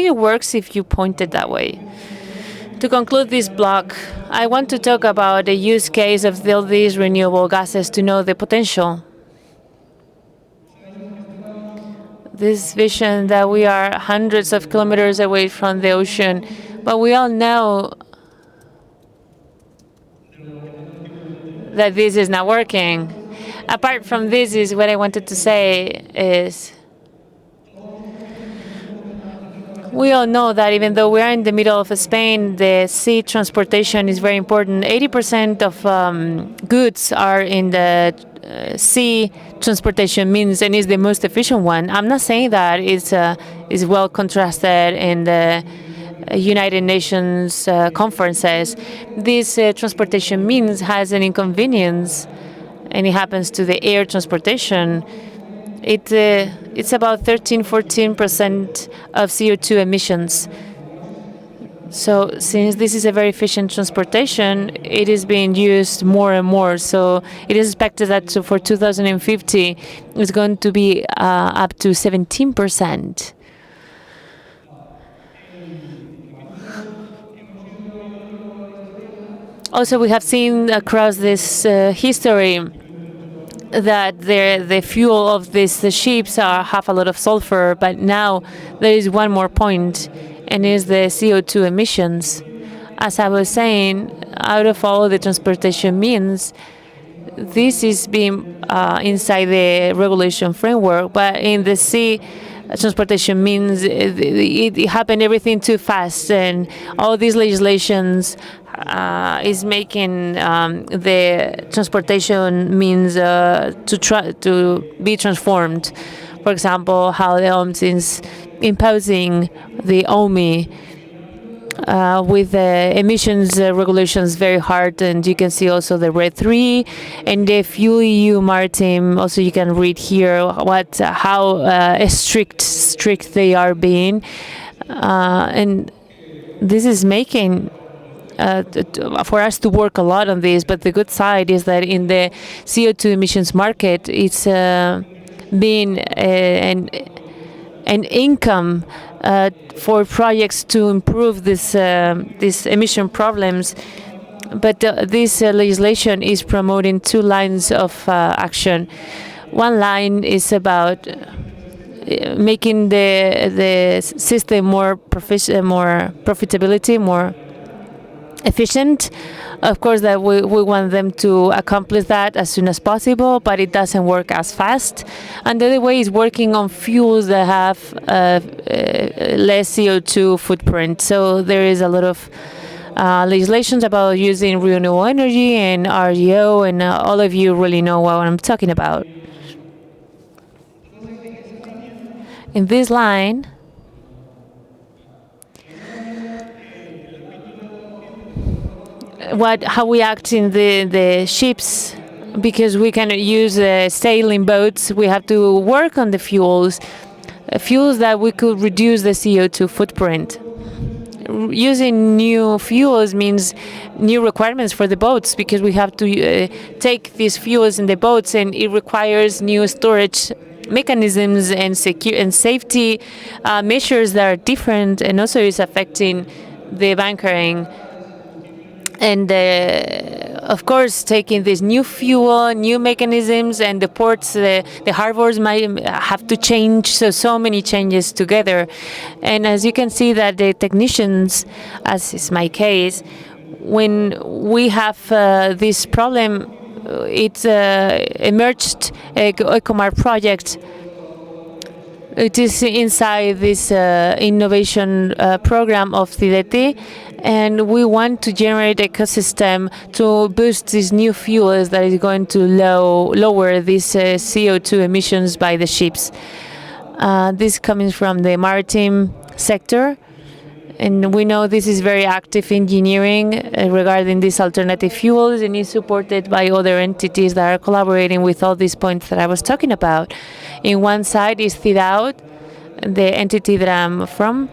think it works if you point it that way. To conclude this block, I want to talk about the use case of all these renewable gases to know the potential. This vision that we are hundreds of kilometers away from the ocean, but we all know that this is not working. Apart from this, is what I wanted to say is we all know that even though we are in the middle of Spain, the sea transportation is very important. 80% of goods are in the sea transportation means, and is the most efficient one. I'm not saying that it's is well contrasted in the United Nations conferences. This transportation means has an inconvenience, and it happens to the air transportation. It's about 13-14% of CO2 emissions. So since this is a very efficient transportation, it is being used more and more. So it is expected that for 2050, it's going to be up to 17%. Also, we have seen across this history that the fuel of these ships have a lot of sulfur, but now there is one more point, and is the CO2 emissions. As I was saying, out of all the transportation means, this is being inside the regulation framework, but in the sea transportation means it happened everything too fast, and all these legislations is making the transportation means to try to be transformed. For example, how the OMS is imposing the OMI with the emissions regulations very hard, and you can see also the RED 3 and the Fuel EU Maritime. Also, you can read here how strict they are being, and this is making for us to work a lot on this. But the good side is that in the CO2 emissions market, it's been an income for projects to improve these emission problems. But this legislation is promoting two lines of action. One line is about making the system more profitability, more efficient. Of course, that we want them to accomplish that as soon as possible, but it doesn't work as fast. And the other way is working on fuels that have less CO2 footprint. So there is a lot of legislations about using renewable energy and RGO, and all of you really know what I'm talking about. In this line, how we act in the ships, because we cannot use sailing boats, we have to work on the fuels that we could reduce the CO2 footprint. Using new fuels means new requirements for the boats, because we have to take these fuels in the boats, and it requires new storage mechanisms and safety measures that are different, and also is affecting the bunkering. And of course, taking this new fuel, new mechanisms, and the ports, the harbors might have to change. So many changes together. And as you can see, that the technicians, as is my case, when we have this problem, it emerged ECOMAR project. It is inside this innovation program of CIDAUT, and we want to generate ecosystem to boost these new fuels that is going to lower these CO2 emissions by the ships. This comes from the maritime sector, and we know this is very active engineering regarding these alternative fuels, and is supported by other entities that are collaborating with all these points that I was talking about. In one side is CIDAUT, the entity that I'm from,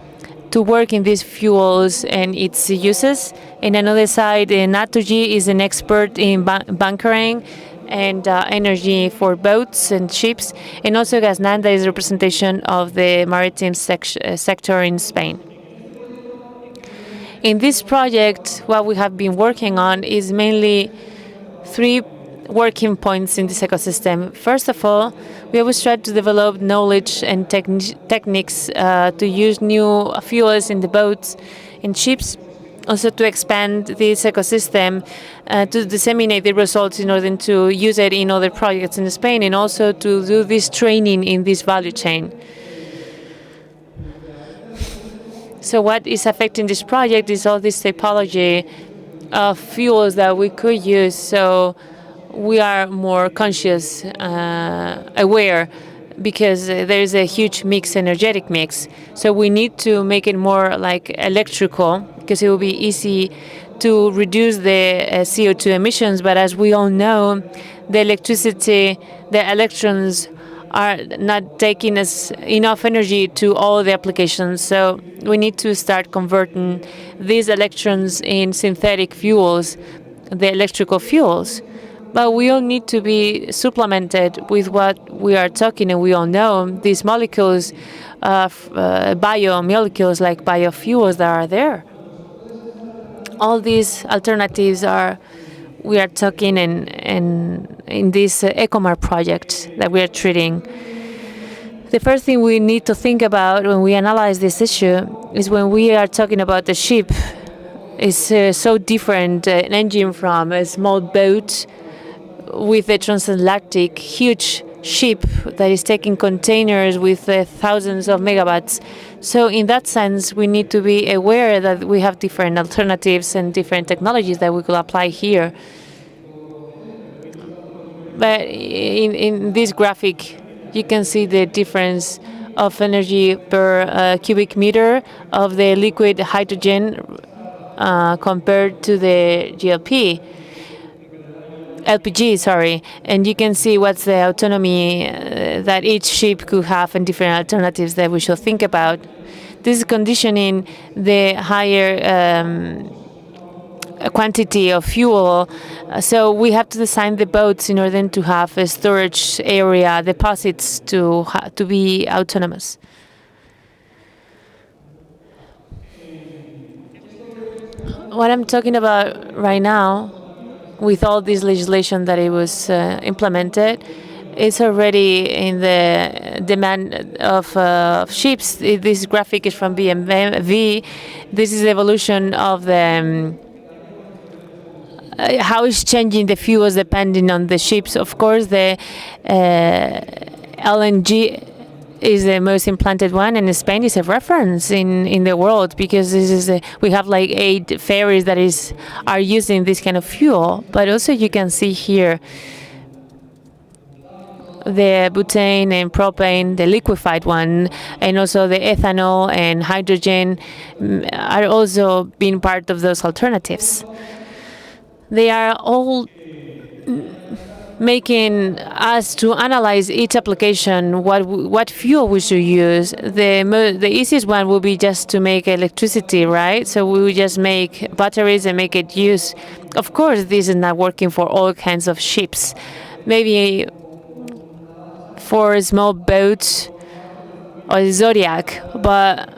to work in these fuels and its uses. In another side, Naturgy is an expert in bunkering, and energy for boats and ships, and also Gaznanda is a representation of the maritime sector in Spain. In this project, what we have been working on is mainly three working points in this ecosystem. First of all, we always try to develop knowledge and techniques to use new fuels in the boats and ships, also to expand this ecosystem, to disseminate the results in order to use it in other projects in Spain, and also to do this training in this value chain. So what is affecting this project is all this typology of fuels that we could use. So we are more conscious, aware, because there is a huge energetic mix. So we need to make it more like electrical, because it will be easy to reduce the CO2 emissions. But as we all know, the electricity, the electrons are not taking enough energy to all the applications. So we need to start converting these electrons in synthetic fuels, the electrical fuels. But we all need to be supplemented with what we are talking, and we all know these molecules, biomolecules like biofuels that are there. All these alternatives we are talking in this ECOMAR project that we are treating. The first thing we need to think about when we analyze this issue is when we are talking about the ship, is so different an engine from a small boat with a transatlantic huge ship that is taking containers with thousands of megawatts. So in that sense, we need to be aware that we have different alternatives and different technologies that we could apply here. But in this graphic, you can see the difference of energy per cubic meter of the liquid hydrogen compared to the LPG, sorry, and you can see what's the autonomy that each ship could have and different alternatives that we should think about. This is conditioning the higher quantity of fuel. So we have to design the boats in order to have a storage area, deposits to be autonomous. What I'm talking about right now, with all this legislation that it was implemented, it's already in the demand of ships. This graphic is from BMW. This is the evolution of the how it's changing the fuels depending on the ships. Of course, the LNG is the most implanted one, and Spain is a reference in the world, because this is we have like 8 ferries that are using this kind of fuel. But also you can see here the butane and propane, the liquefied one, and also the ethanol and hydrogen are also being part of those alternatives. They are all making us to analyze each application, what fuel we should use. The easiest one will be just to make electricity, right? So we will just make batteries and make it use. Of course, this is not working for all kinds of ships. Maybe for small boats or Zodiac, but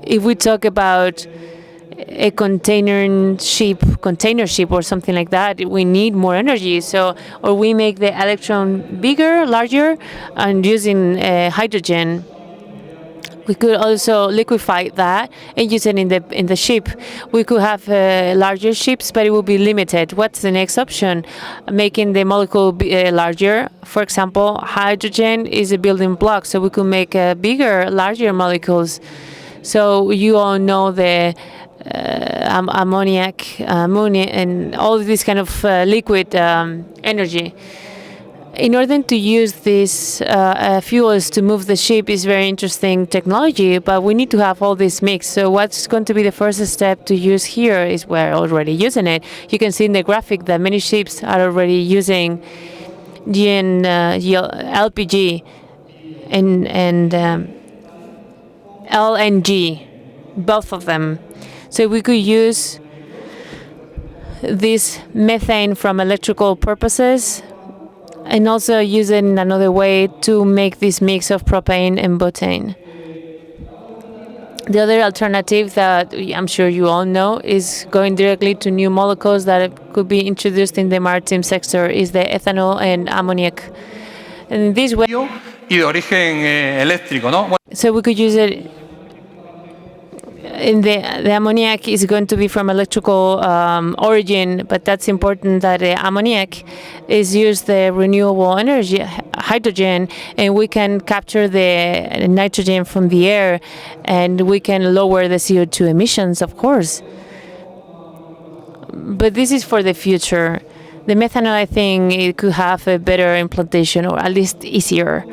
if we talk about a container ship or something like that, we need more energy. So, or we make the electron bigger, larger, and using hydrogen. We could also liquefy that and use it in the ship. We could have larger ships, but it will be limited. What's the next option? Making the molecule larger. For example, hydrogen is a building block, so we could make bigger, larger molecules. So you all know the ammonia, and all this kind of liquid energy. In order to use these fuels to move the ship is very interesting technology, but we need to have all this mix. So what's going to be the first step to use here is we're already using it. You can see in the graphic that many ships are already using LPG and LNG, both of them. So we could use this methane from electrical purposes, and also use it in another way to make this mix of propane and butane. The other alternative that I'm sure you all know is going directly to new molecules that could be introduced in the maritime sector, is the ethanol and ammoniac. And in this way, y de origen eléctrico, ¿no? so we could use it in the ammoniac is going to be from electrical origin, but that's important that the ammoniac is used the renewable energy, hydrogen, and we can capture the nitrogen from the air, and we can lower the CO2 emissions, of course. But this is for the future. The methanol, I think, it could have a better implementation, or at least easier.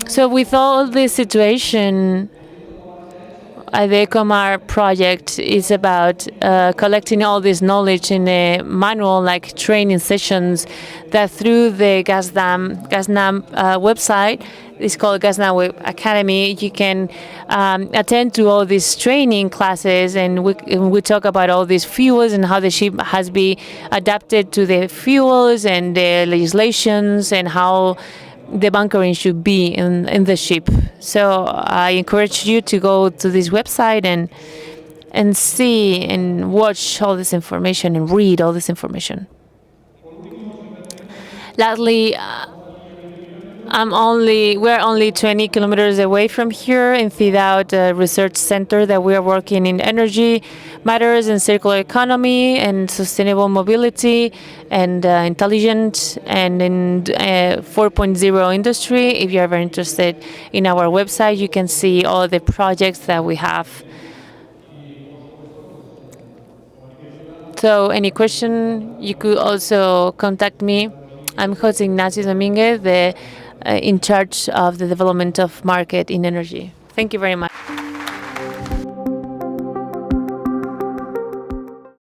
So with all this situation, the ECOMAR project is about collecting all this knowledge in a manual, like training sessions, that through the GasNam website, it's called GasNam Web Academy, you can attend to all these training classes, and we talk about all these fuels and how the ship has been adapted to the fuels and the legislations and how the bunkering should be in the ship. So I encourage you to go to this website and see and watch all this information and read all this information. Lastly, we're only 20 kilometers away from here in CIDAUT Research Center that we are working in energy matters and circular economy and sustainable mobility and intelligent and in 4.0 industry. If you are very interested in our website, you can see all the projects that we have. So any question, you could also contact me. I'm José Ignacio Domínguez, in charge of the development of market in energy. Thank you very much.